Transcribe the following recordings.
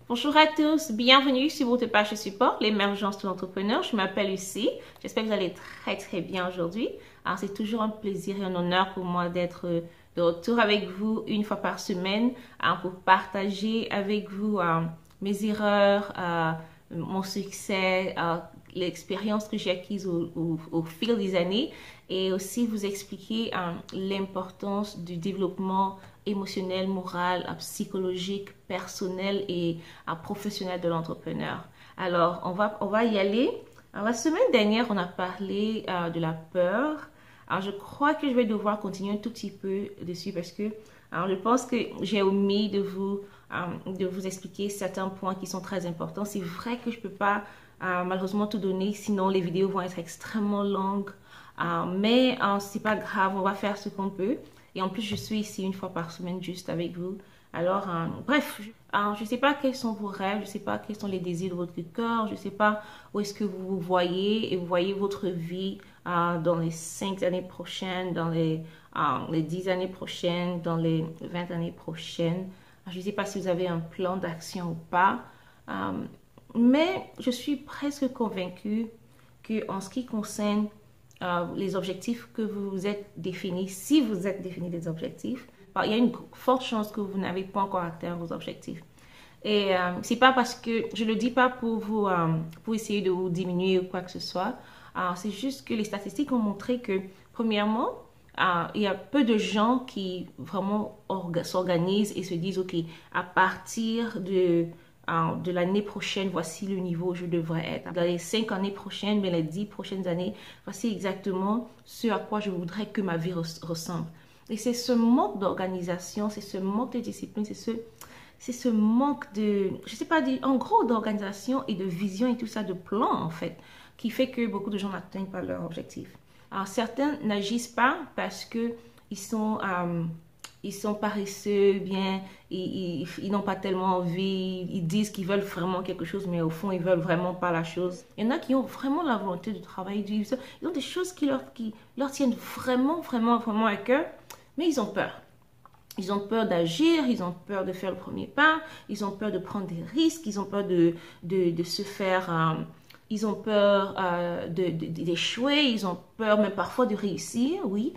Bonjour à tous, bienvenue sur votre page de support, l'émergence de l'entrepreneur. Je m'appelle Lucie, j'espère que vous allez très bien aujourd'hui. Alors c'est toujours un plaisir et un honneur pour moi d'être de retour avec vous une fois par semaine pour partager avec vous mes erreurs, mon succès, l'expérience que j'ai acquise au fil des années et aussi vous expliquer l'importance du développement émotionnel, moral, psychologique, personnel et professionnel de l'entrepreneur. Alors, on va y aller. Alors, la semaine dernière, on a parlé de la peur. Alors, je crois que je vais devoir continuer un tout petit peu dessus parce que je pense que j'ai omis de vous expliquer certains points qui sont très importants. C'est vrai que je ne peux pas malheureusement tout donner, sinon les vidéos vont être extrêmement longues. Mais c'est pas grave, on va faire ce qu'on peut. Et en plus, je suis ici une fois par semaine juste avec vous. Alors, bref, je ne sais pas quels sont vos rêves, je ne sais pas quels sont les désirs de votre cœur, je ne sais pas où est-ce que vous vous voyez et vous voyez votre vie dans les 5 années prochaines, dans les 10 années prochaines, dans les 20 années prochaines. Je ne sais pas si vous avez un plan d'action ou pas, mais je suis presque convaincue qu'en ce qui concerne les objectifs que vous vous êtes définis, si vous êtes définis des objectifs, il y a une forte chance que vous n'avez pas encore atteint vos objectifs. Et c'est pas parce que je le dis pas pour vous pour essayer de vous diminuer ou quoi que ce soit. C'est juste que les statistiques ont montré que premièrement, il y a peu de gens qui vraiment s'organisent et se disent ok, à partir de l'année prochaine, voici le niveau où je devrais être. Dans les 5 années prochaines, mais les 10 prochaines années, voici exactement ce à quoi je voudrais que ma vie ressemble. Et c'est ce manque d'organisation, c'est ce manque de discipline, c'est ce manque de, je sais pas, en gros d'organisation et de vision et tout ça, de plan en fait, qui fait que beaucoup de gens n'atteignent pas leur objectif. Alors certains n'agissent pas parce que ils sont paresseux, bien, ils n'ont pas tellement envie, ils disent qu'ils veulent vraiment quelque chose, mais au fond, ils veulent vraiment pas la chose. Il y en a qui ont vraiment la volonté de travailler, ils ont des choses qui leur tiennent vraiment à cœur, mais ils ont peur. Ils ont peur d'agir, ils ont peur de faire le premier pas, ils ont peur de prendre des risques, ils ont peur de se faire... ils ont peur d'échouer, ils ont peur même parfois de réussir, oui.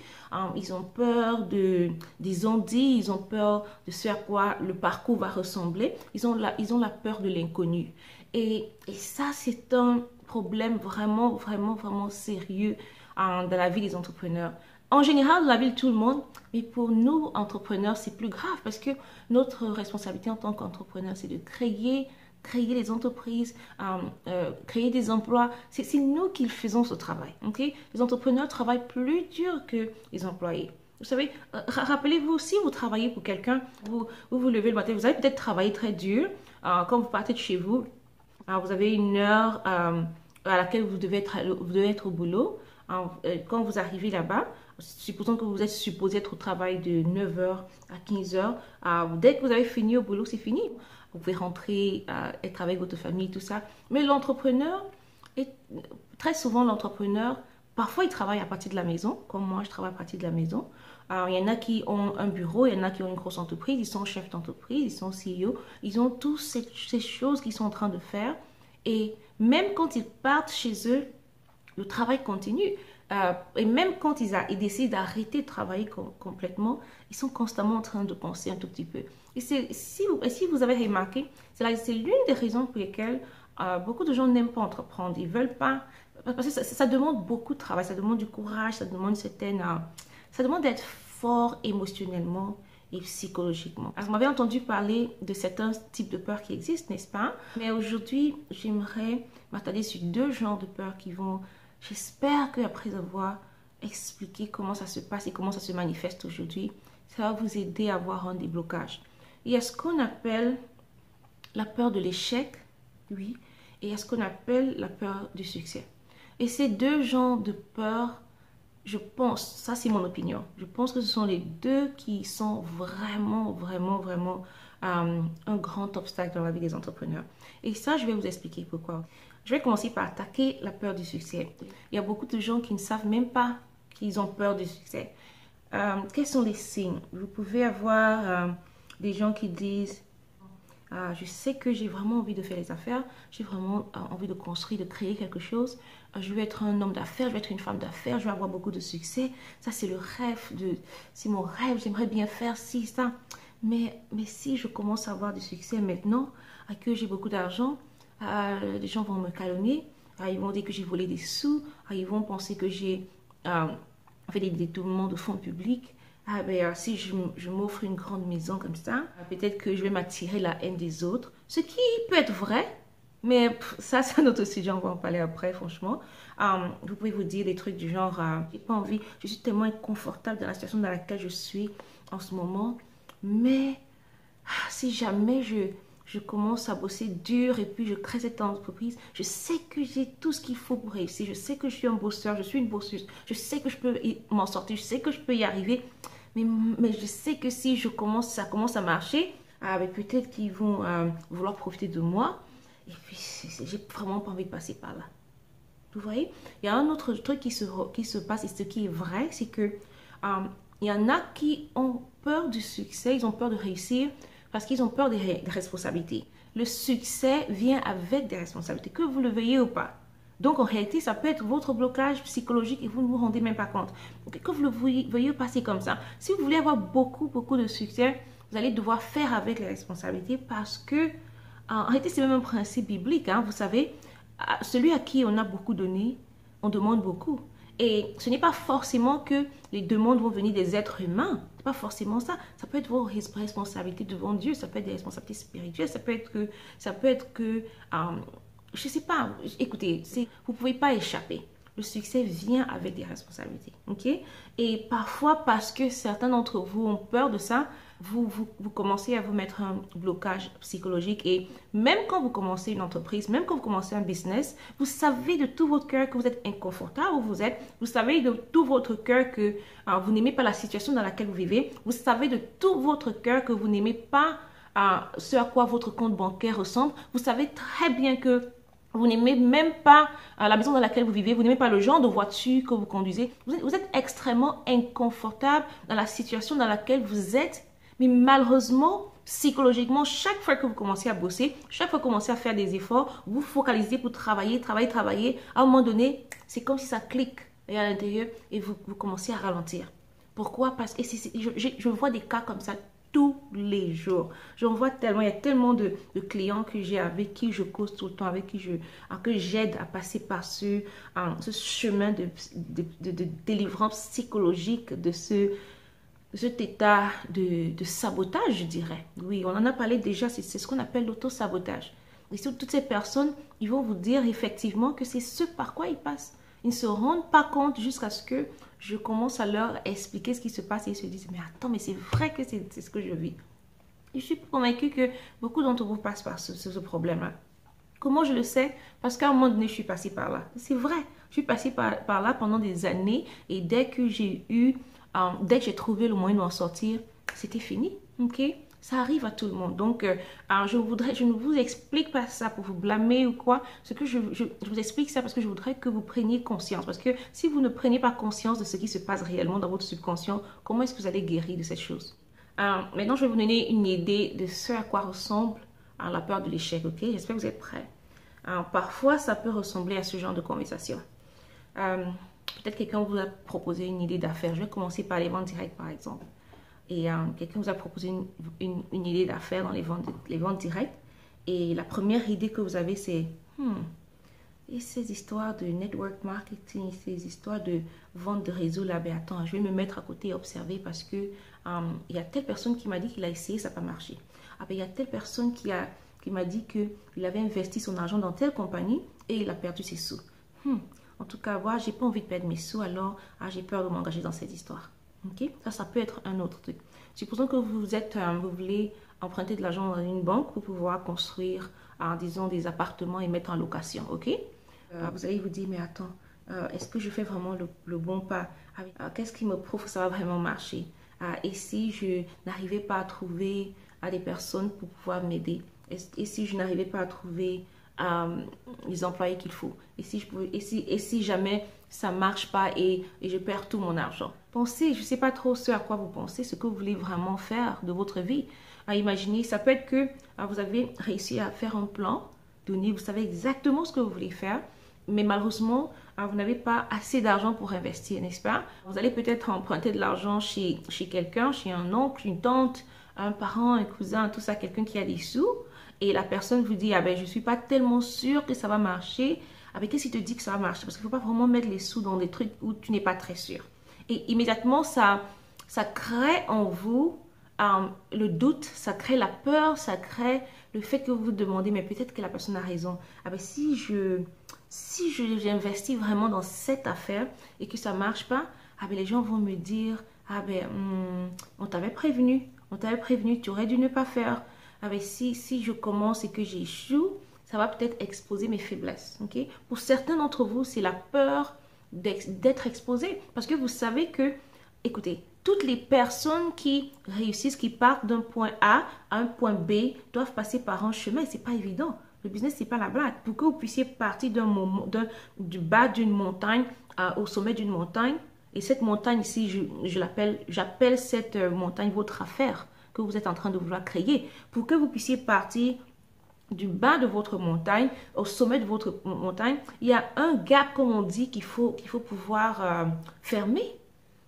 Ils ont peur des ondits, ils ont peur de ce à quoi le parcours va ressembler. Ils ont la peur de l'inconnu. Et ça, c'est un problème vraiment sérieux dans la vie des entrepreneurs. En général, dans la vie de tout le monde, mais pour nous, entrepreneurs, c'est plus grave parce que notre responsabilité en tant qu'entrepreneur, c'est de créer des entreprises, créer des emplois. C'est nous qui faisons ce travail. Okay? Les entrepreneurs travaillent plus dur que les employés. Vous savez, rappelez-vous, si vous travaillez pour quelqu'un, vous levez le matin, vous allez peut-être travailler très dur. Quand vous partez de chez vous, vous avez une heure à laquelle vous devez être au boulot. Quand vous arrivez là-bas, supposons que vous êtes supposé être au travail de 9h à 15h. Dès que vous avez fini au boulot, c'est fini. Vous pouvez rentrer, être avec votre famille, tout ça. Mais l'entrepreneur, très souvent l'entrepreneur, parfois il travaille à partir de la maison, comme moi je travaille à partir de la maison. Il y en a qui ont un bureau, il y en a qui ont une grosse entreprise, ils sont chefs d'entreprise, ils sont CEO, ils ont toutes ces choses qu'ils sont en train de faire. Et même quand ils partent chez eux, le travail continue. Et même quand ils décident d'arrêter de travailler complètement, ils sont constamment en train de penser un tout petit peu. Et si vous avez remarqué, c'est l'une des raisons pour lesquelles beaucoup de gens n'aiment pas entreprendre. Ils veulent pas, parce que ça demande beaucoup de travail, ça demande du courage, ça demande ça demande d'être fort émotionnellement et psychologiquement. Alors, vous m'avez entendu parler de certains types de peurs qui existent, n'est-ce pas? Mais aujourd'hui, j'aimerais m'attarder sur 2 genres de peurs qui vont... J'espère qu'après avoir expliqué comment ça se passe et comment ça se manifeste aujourd'hui, ça va vous aider à avoir un déblocage. Il y a ce qu'on appelle la peur de l'échec, oui, et il y a ce qu'on appelle la peur du succès. Et ces 2 genres de peurs, je pense, ça c'est mon opinion, je pense que ce sont les 2 qui sont vraiment un grand obstacle dans la vie des entrepreneurs. Et ça, je vais vous expliquer pourquoi. Je vais commencer par attaquer la peur du succès. Il y a beaucoup de gens qui ne savent même pas qu'ils ont peur du succès. Quels sont les signes? Vous pouvez avoir des gens qui disent je sais que j'ai vraiment envie de faire les affaires, j'ai vraiment envie de construire, de créer quelque chose. Je veux être un homme d'affaires, je veux être une femme d'affaires, je veux avoir beaucoup de succès. Ça, c'est le rêve, c'est mon rêve, j'aimerais bien faire ci, ça. Mais si je commence à avoir du succès maintenant, que j'ai beaucoup d'argent, les gens vont me calomnier, ils vont dire que j'ai volé des sous, ils vont penser que j'ai fait des détournements de fonds publics. Si je m'offre une grande maison comme ça, peut-être que je vais m'attirer la haine des autres. Ce qui peut être vrai, mais ça, c'est un autre sujet, on va en parler après, franchement. Vous pouvez vous dire des trucs du genre, j'ai pas envie, je suis tellement inconfortable dans la situation dans laquelle je suis en ce moment, mais si jamais je commence à bosser dur et puis je crée cette entreprise, je sais que j'ai tout ce qu'il faut pour réussir, je sais que je suis un bosseur, je suis une bosseuse, je sais que je peux m'en sortir, je sais que je peux y arriver, mais je sais que si ça commence à marcher, peut-être qu'ils vont vouloir profiter de moi, et puis j'ai vraiment pas envie de passer par là. Vous voyez, il y a un autre truc qui se passe, et ce qui est vrai, c'est que il y en a qui ont peur du succès, ils ont peur de réussir parce qu'ils ont peur des responsabilités. Le succès vient avec des responsabilités, que vous le veuillez ou pas. Donc en réalité, ça peut être votre blocage psychologique et vous ne vous rendez même pas compte. Donc, que vous le veuillez ou pas, c'est comme ça. Si vous voulez avoir beaucoup de succès, vous allez devoir faire avec les responsabilités parce que en réalité, c'est même un principe biblique. Vous savez, celui à qui on a beaucoup donné, on demande beaucoup. Et ce n'est pas forcément que les demandes vont venir des êtres humains. Ce n'est pas forcément ça. Ça peut être vos responsabilités devant Dieu. Ça peut être des responsabilités spirituelles. Ça peut être que je ne sais pas. Écoutez, vous ne pouvez pas échapper. Le succès vient avec des responsabilités. Ok? Et parfois, parce que certains d'entre vous ont peur de ça, vous commencez à vous mettre un blocage psychologique. Et même quand vous commencez une entreprise, même quand vous commencez un business, vous savez de tout votre cœur que vous êtes inconfortable où vous êtes. Vous savez de tout votre cœur que vous n'aimez pas la situation dans laquelle vous vivez. Vous savez de tout votre cœur que vous n'aimez pas ce à quoi votre compte bancaire ressemble. Vous savez très bien que vous n'aimez même pas la maison dans laquelle vous vivez, vous n'aimez pas le genre de voiture que vous conduisez. Vous êtes extrêmement inconfortable dans la situation dans laquelle vous êtes. Mais malheureusement, psychologiquement, chaque fois que vous commencez à bosser, chaque fois que vous commencez à faire des efforts, vous focalisez pour travailler. À un moment donné, c'est comme si ça clique à l'intérieur et vous commencez à ralentir. Pourquoi? Parce que je vois des cas comme ça tous les jours. J'en vois tellement, il y a tellement de clients que j'ai avec qui je cause tout le temps, avec qui que j'aide à passer par ce chemin de délivrance psychologique, de cet état de sabotage, je dirais. Oui, on en a parlé déjà, c'est ce qu'on appelle l'auto-sabotage. Et toutes ces personnes, ils vont vous dire effectivement que c'est ce par quoi ils passent. Ils ne se rendent pas compte jusqu'à ce que je commence à leur expliquer ce qui se passe et ils se disent, mais attends, mais c'est vrai que c'est ce que je vis. Et je suis convaincue que beaucoup d'entre vous passent par ce problème-là. Comment je le sais? Parce qu'à un moment donné, je suis passée par là. C'est vrai, je suis passée par là pendant des années et dès que j'ai trouvé le moyen de m'en sortir, c'était fini, ok? Ça arrive à tout le monde. Donc, je ne vous explique pas ça pour vous blâmer ou quoi. Je vous explique ça parce que je voudrais que vous preniez conscience. Parce que si vous ne prenez pas conscience de ce qui se passe réellement dans votre subconscient, comment est-ce que vous allez guérir de cette chose? Maintenant, je vais vous donner une idée de ce à quoi ressemble la peur de l'échec, ok? J'espère que vous êtes prêts. Parfois, ça peut ressembler à ce genre de conversation. Peut-être quelqu'un vous a proposé une idée d'affaires. Je vais commencer par les ventes directes, par exemple. Et quelqu'un vous a proposé une idée d'affaires dans les ventes directes. Et la première idée que vous avez, c'est et ces histoires de network marketing, ces histoires de vente de réseau là, ben attends, je vais me mettre à côté et observer parce que il y a telle personne qui m'a dit qu'il a essayé, ça n'a pas marché. Ben, il y a telle personne qui m'a dit qu'il avait investi son argent dans telle compagnie et il a perdu ses sous. En tout cas, moi, j'ai pas envie de perdre mes sous, alors j'ai peur de m'engager dans cette histoire. Okay? Ça peut être un autre truc. Supposons que vous voulez emprunter de l'argent dans une banque pour pouvoir construire, disons, des appartements et mettre en location. Ok? Vous allez vous dire, mais attends, est-ce que je fais vraiment le bon pas? Qu'est-ce qui me prouve que ça va vraiment marcher? Et si je n'arrivais pas à trouver à des personnes pour pouvoir m'aider. Et si je n'arrivais pas à trouver les employés qu'il faut, et si jamais ça marche pas et je perds tout mon argent. Pensez, je ne sais pas trop ce à quoi vous pensez, ce que vous voulez vraiment faire de votre vie. À imaginer, ça peut être que vous avez réussi à faire un plan donné, vous savez exactement ce que vous voulez faire, mais malheureusement, vous n'avez pas assez d'argent pour investir, n'est-ce pas? Vous allez peut-être emprunter de l'argent chez quelqu'un, chez un oncle, une tante, un parent, un cousin, tout ça, quelqu'un qui a des sous, et la personne vous dit, ah ben je ne suis pas tellement sûre que ça va marcher. Ah ben qu'est-ce qui te dit que ça va marcher? Parce qu'il ne faut pas vraiment mettre les sous dans des trucs où tu n'es pas très sûr. Et immédiatement, ça crée en vous le doute, ça crée la peur, ça crée le fait que vous vous demandez, mais peut-être que la personne a raison. Ah ben si j'investis vraiment dans cette affaire et que ça ne marche pas, ah ben les gens vont me dire, ah ben on t'avait prévenu, tu aurais dû ne pas faire. Ah ben si je commence et que j'échoue, ça va peut-être exposer mes faiblesses. Okay? Pour certains d'entre vous, c'est la peur d'être exposé. Parce que vous savez que, écoutez, toutes les personnes qui réussissent, qui partent d'un point A à un point B, doivent passer par un chemin. Ce n'est pas évident. Le business, ce n'est pas la blague. Pour que vous puissiez partir du bas d'une montagne au sommet d'une montagne, et cette montagne ici, j'appelle cette montagne votre affaire que vous êtes en train de vouloir créer. Pour que vous puissiez partir du bas de votre montagne au sommet de votre montagne, il y a un gap, comme on dit, qu'il faut pouvoir fermer.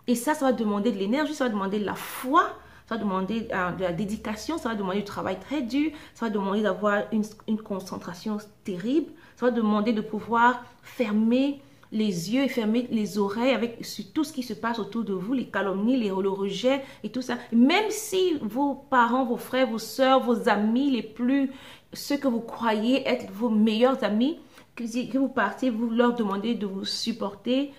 Et ça va demander de l'énergie, ça va demander de la foi, ça va demander de la dédication, ça va demander du travail très dur, ça va demander d'avoir une concentration terrible, ça va demander de pouvoir fermer les yeux et fermer les oreilles sur tout ce qui se passe autour de vous, les calomnies, le rejet et tout ça. Même si vos parents, vos frères, vos soeurs, vos amis ceux que vous croyez être vos meilleurs amis, que vous partez, vous leur demandez de vous supporter,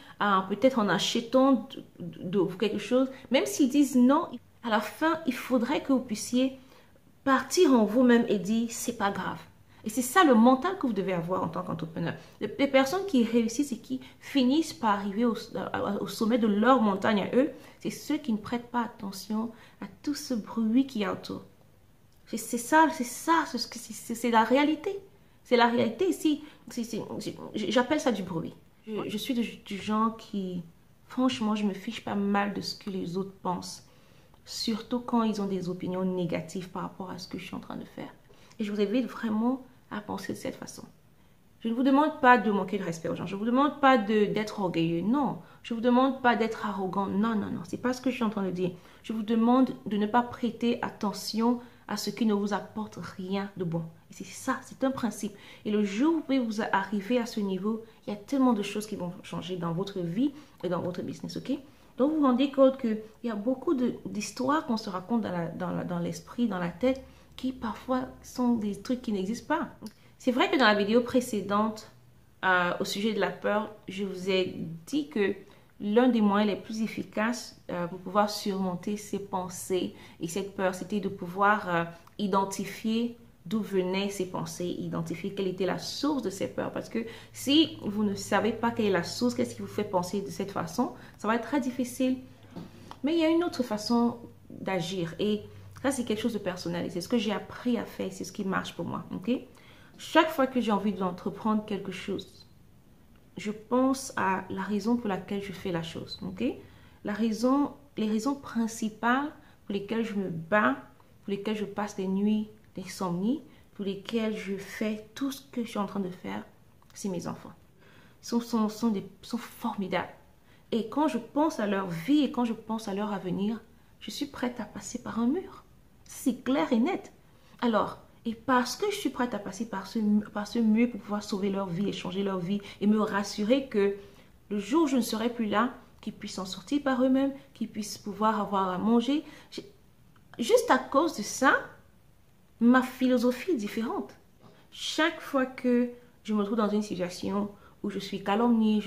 peut-être en achetant de quelque chose, même s'ils disent non, à la fin, il faudrait que vous puissiez partir en vous-même et dire, c'est pas grave. Et c'est ça le mental que vous devez avoir en tant qu'entrepreneur. Les personnes qui réussissent et qui finissent par arriver au sommet de leur montagne à eux, c'est ceux qui ne prêtent pas attention à tout ce bruit qui est autour. C'est la réalité. C'est la réalité ici. J'appelle ça du bruit. Je suis du genre qui, franchement, je me fiche pas mal de ce que les autres pensent. Surtout quand ils ont des opinions négatives par rapport à ce que je suis en train de faire. Et je vous invite vraiment à penser de cette façon. Je ne vous demande pas de manquer de respect aux gens. Je ne vous demande pas d'être orgueilleux. Non. Je ne vous demande pas d'être arrogant. Non, non, non. Ce n'est pas ce que je suis en train de dire. Je vous demande de ne pas prêter attention à ce qui ne vous apporte rien de bon. Et c'est ça, c'est un principe. Et le jour où vous pouvez vous arriver à ce niveau, il y a tellement de choses qui vont changer dans votre vie et dans votre business, ok? Donc, vous vous rendez compte qu'il y a beaucoup d'histoires qu'on se raconte dans l'esprit, dans la tête, qui parfois sont des trucs qui n'existent pas. C'est vrai que dans la vidéo précédente, au sujet de la peur, je vous ai dit que l'un des moyens les plus efficaces pour pouvoir surmonter ces pensées et cette peur, c'était de pouvoir identifier d'où venaient ces pensées, identifier quelle était la source de ces peurs. Parce que si vous ne savez pas quelle est la source, qu'est-ce qui vous fait penser de cette façon, ça va être très difficile. Mais il y a une autre façon d'agir et ça, c'est quelque chose de personnel et c'est ce que j'ai appris à faire, c'est ce qui marche pour moi. Okay? Chaque fois que j'ai envie d'entreprendre quelque chose, je pense à la raison pour laquelle je fais la chose. Okay? Les raisons principales pour lesquelles je me bats, pour lesquelles je passe des nuits d'insomnie, pour lesquelles je fais tout ce que je suis en train de faire, c'est mes enfants. Ils sont formidables. Et quand je pense à leur vie et quand je pense à leur avenir, je suis prête à passer par un mur. C'est clair et net. Alors, et parce que je suis prête à passer par ce mur pour pouvoir sauver leur vie et changer leur vie et me rassurer que le jour où je ne serai plus là, qu'ils puissent en sortir par eux-mêmes, qu'ils puissent pouvoir avoir à manger. Juste à cause de ça, ma philosophie est différente. Chaque fois que je me trouve dans une situation où je suis calomniée,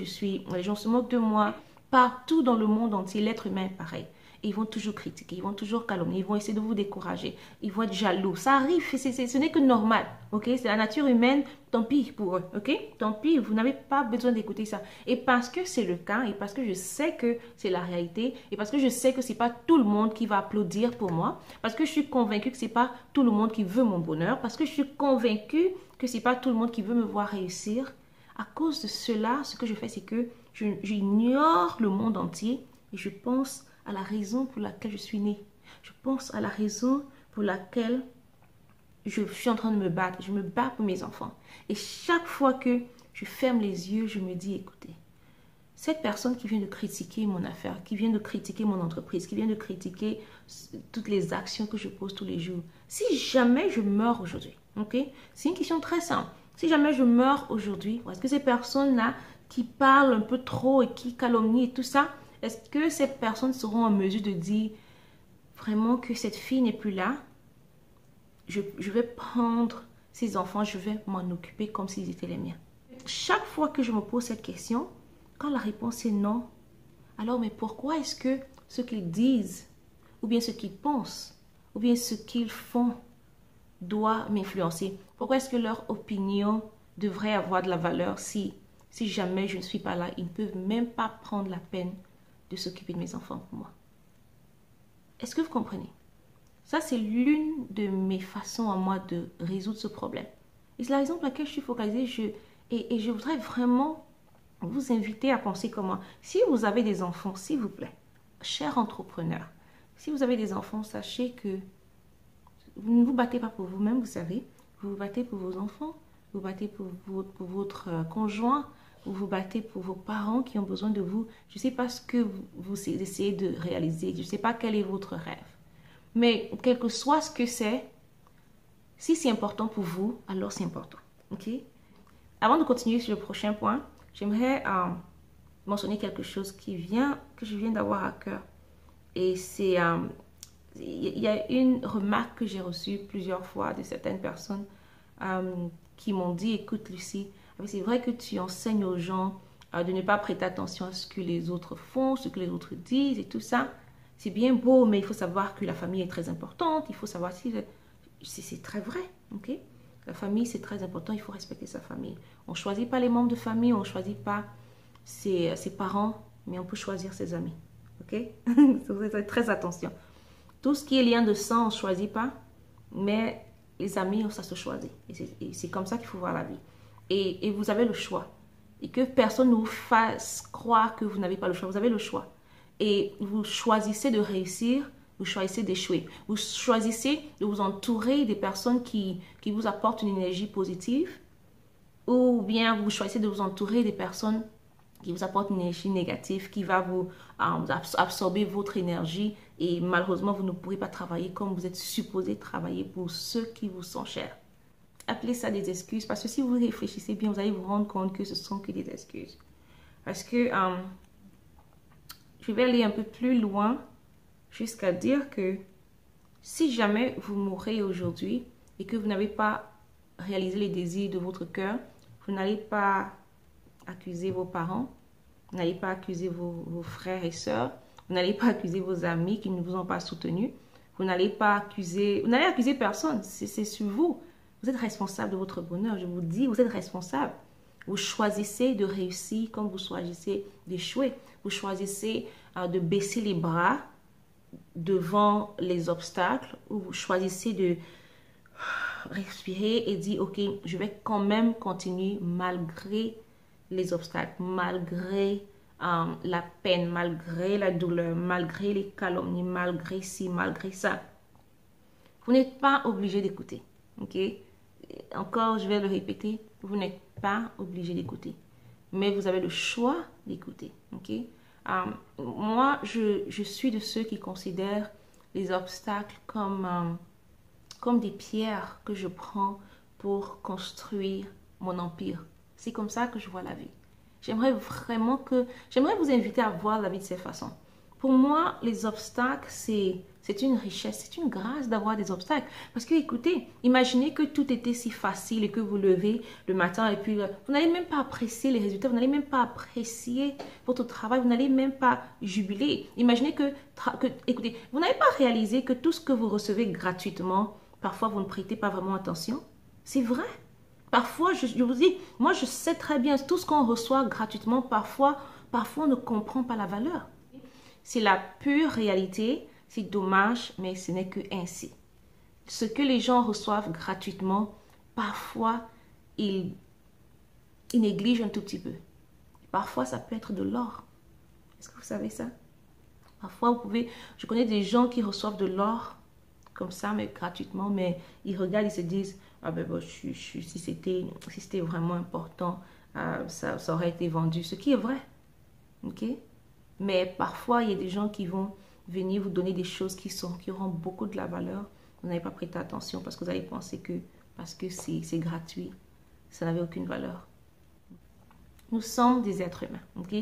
les gens se moquent de moi, partout dans le monde entier, l'être humain est pareil. et ils vont toujours critiquer, ils vont toujours calomnier, ils vont essayer de vous décourager, ils vont être jaloux. Ça arrive, ce n'est que normal, ok? C'est la nature humaine, tant pis pour eux, ok? Tant pis, vous n'avez pas besoin d'écouter ça. Et parce que c'est le cas, et parce que je sais que c'est la réalité, et parce que je sais que c'est pas tout le monde qui va applaudir pour moi, parce que je suis convaincue que c'est pas tout le monde qui veut mon bonheur, parce que je suis convaincue que c'est pas tout le monde qui veut me voir réussir. À cause de cela, ce que je fais, c'est que j'ignore le monde entier et je pense à la raison pour laquelle je suis née. Je pense à la raison pour laquelle je suis en train de me battre. Je me bats pour mes enfants. Et chaque fois que je ferme les yeux, je me dis, écoutez, cette personne qui vient de critiquer mon affaire, qui vient de critiquer mon entreprise, qui vient de critiquer toutes les actions que je pose tous les jours, si jamais je meurs aujourd'hui, ok? C'est une question très simple. Si jamais je meurs aujourd'hui, est-ce que ces personnes-là qui parlent un peu trop et qui calomnient et tout ça, est-ce que ces personnes seront en mesure de dire vraiment que cette fille n'est plus là? Je vais prendre ces enfants, je vais m'en occuper comme s'ils étaient les miens. Chaque fois que je me pose cette question, quand la réponse est non, alors mais pourquoi est-ce que ce qu'ils disent, ou bien ce qu'ils pensent, ou bien ce qu'ils font doit m'influencer? Pourquoi est-ce que leur opinion devrait avoir de la valeur si jamais je ne suis pas là? Ils ne peuvent même pas prendre la peine de s'occuper de mes enfants pour moi. Est-ce que vous comprenez? Ça, c'est l'une de mes façons à moi de résoudre ce problème. Et c'est la raison pour laquelle je suis focalisée. Et je voudrais vraiment vous inviter à penser comme moi. Si vous avez des enfants, s'il vous plaît, chers entrepreneurs, si vous avez des enfants, sachez que vous ne vous battez pas pour vous-même, vous savez. Vous vous battez pour vos enfants, vous vous battez pour votre conjoint, vous vous battez pour vos parents qui ont besoin de vous. Je ne sais pas ce que vous essayez de réaliser. Je ne sais pas quel est votre rêve. Mais quel que soit ce que c'est, si c'est important pour vous, alors c'est important. Ok? Avant de continuer sur le prochain point, j'aimerais mentionner quelque chose que je viens d'avoir à cœur. Et c'est... il y a une remarque que j'ai reçue plusieurs fois de certaines personnes qui m'ont dit, écoute Lucie, c'est vrai que tu enseignes aux gens de ne pas prêter attention à ce que les autres font, ce que les autres disent et tout ça. C'est bien beau, mais il faut savoir que la famille est très importante. Il faut savoir si... C'est très vrai, ok? La famille, c'est très important. Il faut respecter sa famille. On ne choisit pas les membres de famille, on ne choisit pas ses parents, mais on peut choisir ses amis, ok? Faites très attention. Tout ce qui est lien de sang, on ne choisit pas, mais les amis, ça se choisit. Et c'est comme ça qu'il faut voir la vie. Et vous avez le choix. Et que personne ne vous fasse croire que vous n'avez pas le choix. Vous avez le choix. Et vous choisissez de réussir, vous choisissez d'échouer. Vous choisissez de vous entourer des personnes qui vous apportent une énergie positive, ou bien vous choisissez de vous entourer des personnes qui vous apportent une énergie négative, qui va vous absorber votre énergie, et malheureusement, vous ne pourrez pas travailler comme vous êtes supposé travailler pour ceux qui vous sont chers. Appelez ça des excuses, parce que si vous réfléchissez bien, vous allez vous rendre compte que ce sont que des excuses. Parce que je vais aller un peu plus loin jusqu'à dire que si jamais vous mourrez aujourd'hui et que vous n'avez pas réalisé les désirs de votre cœur, vous n'allez pas accuser vos parents, vous n'allez pas accuser vos frères et sœurs, vous n'allez pas accuser vos amis qui ne vous ont pas soutenu, vous n'allez accuser personne, c'est sur vous. Vous êtes responsable de votre bonheur, je vous dis, vous êtes responsable. Vous choisissez de réussir comme vous choisissez d'échouer. Vous choisissez de baisser les bras devant les obstacles, ou vous choisissez de respirer et dire, ok, je vais quand même continuer malgré les obstacles, malgré la peine, malgré la douleur, malgré les calomnies, malgré ci, malgré ça. Vous n'êtes pas obligé d'écouter, ok? Encore, je vais le répéter, vous n'êtes pas obligé d'écouter, mais vous avez le choix d'écouter, ok? Moi, je suis de ceux qui considèrent les obstacles comme des pierres que je prends pour construire mon empire. C'est comme ça que je vois la vie. J'aimerais vous inviter à voir la vie de cette façon. Pour moi, les obstacles, c'est une richesse, c'est une grâce d'avoir des obstacles. Parce que, écoutez, imaginez que tout était si facile et que vous levez le matin et puis vous n'allez même pas apprécier les résultats, vous n'allez même pas apprécier votre travail, vous n'allez même pas jubiler. Imaginez écoutez, vous n'avez pas réalisé que tout ce que vous recevez gratuitement, parfois vous ne prêtez pas vraiment attention. C'est vrai. Parfois, je vous dis, moi je sais très bien, tout ce qu'on reçoit gratuitement, parfois on ne comprend pas la valeur. C'est la pure réalité, c'est dommage, mais ce n'est que ainsi. Ce que les gens reçoivent gratuitement, parfois, ils négligent un tout petit peu. Parfois, ça peut être de l'or. Est-ce que vous savez ça? Parfois, je connais des gens qui reçoivent de l'or comme ça, mais gratuitement, mais ils regardent, ils se disent, ah ben bon, si c'était vraiment important, ça aurait été vendu, ce qui est vrai. Ok? Mais parfois, il y a des gens qui vont venir vous donner des choses qui auront beaucoup de la valeur. Vous n'avez pas prêté attention parce que vous allez penser que parce que c'est gratuit, ça n'avait aucune valeur. Nous sommes des êtres humains, ok?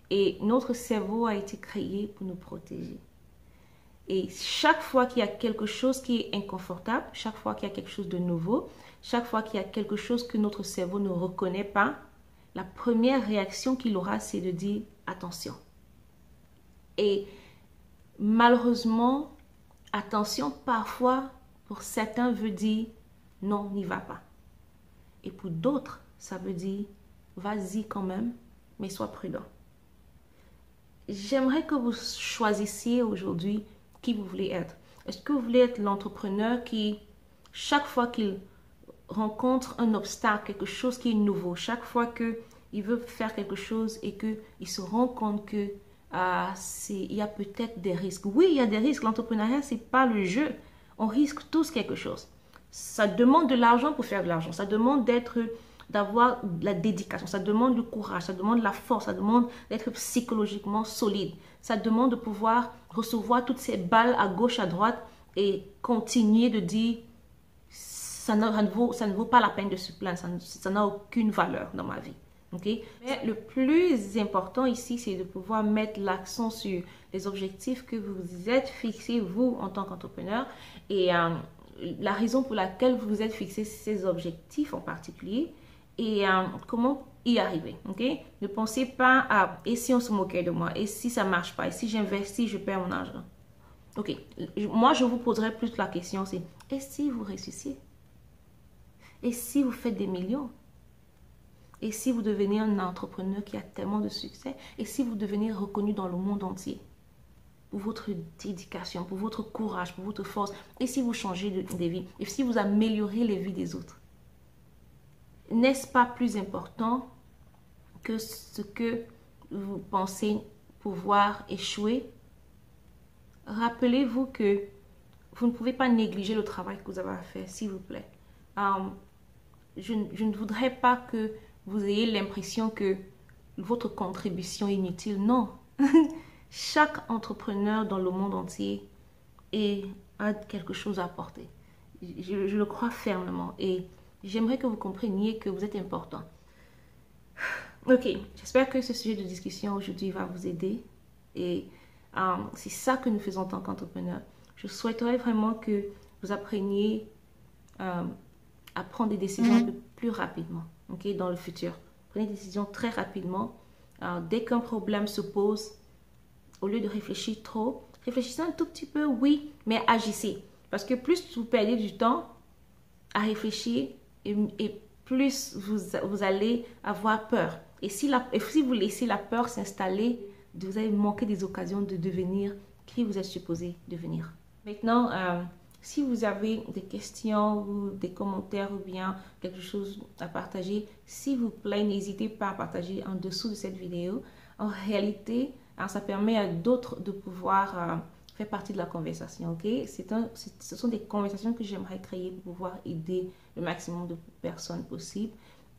Et notre cerveau a été créé pour nous protéger. Et chaque fois qu'il y a quelque chose qui est inconfortable, chaque fois qu'il y a quelque chose de nouveau, chaque fois qu'il y a quelque chose que notre cerveau ne reconnaît pas, la première réaction qu'il aura, c'est de dire attention. Et malheureusement, attention, parfois, pour certains, veut dire non, n'y va pas. Et pour d'autres, ça veut dire vas-y quand même, mais sois prudent. J'aimerais que vous choisissiez aujourd'hui qui vous voulez être. Est-ce que vous voulez être l'entrepreneur qui, chaque fois qu'il rencontre un obstacle, quelque chose qui est nouveau, chaque fois qu'il veut faire quelque chose et qu'il se rend compte que il y a peut-être des risques. Oui, il y a des risques. L'entrepreneuriat, ce n'est pas le jeu. On risque tous quelque chose. Ça demande de l'argent pour faire de l'argent. Ça demande d'avoir la dédication. Ça demande du courage. Ça demande la force. Ça demande d'être psychologiquement solide. Ça demande de pouvoir recevoir toutes ces balles à gauche, à droite et continuer de dire ça ne vaut pas la peine de se plaindre. Ça n'a aucune valeur dans ma vie. Okay? Mais le plus important ici, c'est de pouvoir mettre l'accent sur les objectifs que vous vous êtes fixés, vous, en tant qu'entrepreneur. Et la raison pour laquelle vous vous êtes fixé ces objectifs en particulier. Et comment y arriver. Okay? Ne pensez pas à « et si on se moquait de moi? Et si ça ne marche pas? Et si j'investis, je perds mon argent? » Ok. Moi, je vous poserai plus la question, c'est « et si vous réussissez? Et si vous faites des millions? Et si vous devenez un entrepreneur qui a tellement de succès? Et si vous devenez reconnu dans le monde entier? Pour votre dédication, pour votre courage, pour votre force. Et si vous changez de vie? Et si vous améliorez les vies des autres? N'est-ce pas plus important que ce que vous pensez pouvoir échouer? Rappelez-vous que vous ne pouvez pas négliger le travail que vous avez à faire, s'il vous plaît. Je ne voudrais pas que vous ayez l'impression que votre contribution est inutile. Non. Chaque entrepreneur dans le monde entier a quelque chose à apporter. Je le crois fermement. Et j'aimerais que vous compreniez que vous êtes important. Ok, j'espère que ce sujet de discussion aujourd'hui va vous aider. Et c'est ça que nous faisons en tant qu'entrepreneurs. Je souhaiterais vraiment que vous appreniez à prendre des décisions un peu plus rapidement, okay, dans le futur. Prenez des décisions très rapidement. Dès qu'un problème se pose, au lieu de réfléchir trop, réfléchissez un tout petit peu, oui, mais agissez. Parce que plus vous perdez du temps à réfléchir et plus vous allez avoir peur. Et si vous laissez la peur s'installer, vous allez manquer des occasions de devenir qui vous êtes supposé devenir. Maintenant, si vous avez des questions ou des commentaires ou bien quelque chose à partager, s'il vous plaît, n'hésitez pas à partager en dessous de cette vidéo. En réalité, ça permet à d'autres de pouvoir faire partie de la conversation. Okay? Ce sont des conversations que j'aimerais créer pour pouvoir aider le maximum de personnes possible.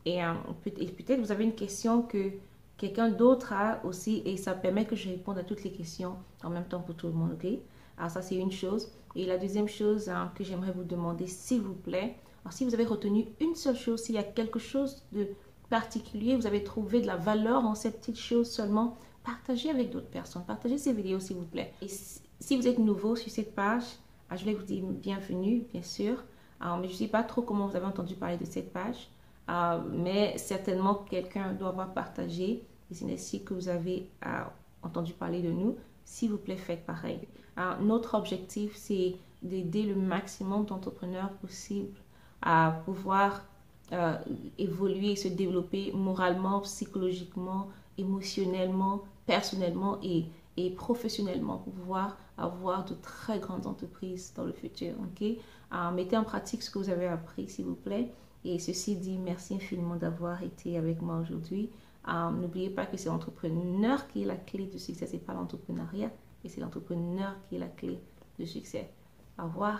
Et peut-être vous avez une question que quelqu'un d'autre a aussi et ça permet que je réponde à toutes les questions en même temps pour tout le monde. Okay? Alors ça, c'est une chose. Et la deuxième chose que j'aimerais vous demander, s'il vous plaît, alors si vous avez retenu une seule chose, s'il y a quelque chose de particulier, vous avez trouvé de la valeur en cette petite chose seulement, partagez avec d'autres personnes. Partagez ces vidéos, s'il vous plaît. Et si vous êtes nouveau sur cette page, je voulais vous dire bienvenue, bien sûr. Mais je ne sais pas trop comment vous avez entendu parler de cette page. Mais certainement, quelqu'un doit avoir partagé. Et c'est ainsi que vous avez entendu parler de nous. S'il vous plaît, faites pareil. Notre objectif, c'est d'aider le maximum d'entrepreneurs possible à pouvoir évoluer et se développer moralement, psychologiquement, émotionnellement, personnellement et professionnellement pour pouvoir avoir de très grandes entreprises dans le futur. Okay? Mettez en pratique ce que vous avez appris, s'il vous plaît. Et ceci dit, merci infiniment d'avoir été avec moi aujourd'hui. N'oubliez pas que c'est l'entrepreneur qui est la clé du succès, ce n'est pas l'entrepreneuriat, et c'est l'entrepreneur qui est la clé du succès. Au revoir.